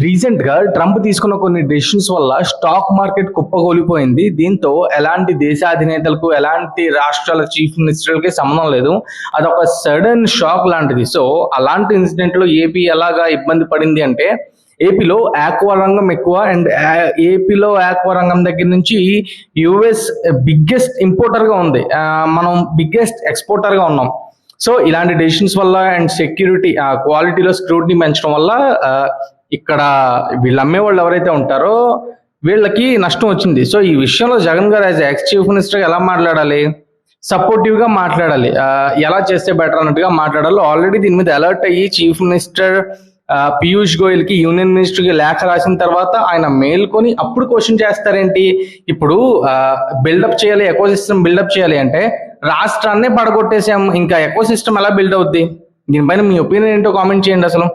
Recent గా Trump తీసుకున్న కొన్ని డెసిషన్స్ వల్ల స్టాక్ మార్కెట్ కుప్పగోలిపోయింది. దీంతో ఎలాంటి దేశ అధినేతలకు, ఎలాంటి రాష్ట్రాల చీఫ్ మినిస్టర్లకి సంబంధం లేదు. అదొక సడన్ షాక్ లాంటిది. సో అలాంటి ఇన్సిడెంట్ లో ఏపీ ఎలాగా ఇబ్బంది పడింది అంటే, ఏపీలో ఆక్వా రంగం ఎక్కువ అండ్ ఏపీలో ఆక్వా రంగం దగ్గర నుంచి యుఎస్ బిగ్గెస్ట్ ఇంపోర్టర్ గా ఉంది. మనం బిగ్గెస్ట్ ఎక్స్పోర్టర్ గా ఉన్నాం. సో ఇలాంటి డెసిషన్స్ వల్ల అండ్ సెక్యూరిటీ క్వాలిటీలో స్క్రూటినీ పెంచడం వల్ల ఇక్కడ వీళ్ళు అమ్మే వాళ్ళు ఎవరైతే ఉంటారో వీళ్ళకి నష్టం వచ్చింది. సో ఈ విషయంలో జగన్ గారు యాజ్ ఎక్స్ చీఫ్ మినిస్టర్ ఎలా మాట్లాడాలి? సపోర్టివ్ గా మాట్లాడాలి. ఎలా చేస్తే బెటర్ అన్నట్టుగా మాట్లాడాలి. ఆల్రెడీ దీని మీద అలర్ట్ అయ్యి చీఫ్ మినిస్టర్ పీయూష్ గోయల్ కి, యూనియన్ మినిస్టర్ కి లేఖ రాసిన తర్వాత ఆయన మేల్కొని అప్పుడు క్వశ్చన్ చేస్తారేంటి? ఇప్పుడు బిల్డప్ చేయాలి, ఎకో సిస్టమ్ బిల్డప్ చేయాలి అంటే రాష్ట్రాన్నే పడగొట్టేసాం, ఇంకా ఎకో సిస్టమ్ ఎలా బిల్డ్ అవుద్ది? దీనిపైన మీ ఒపీనియన్ ఏంటో కామెంట్ చేయండి అసలు.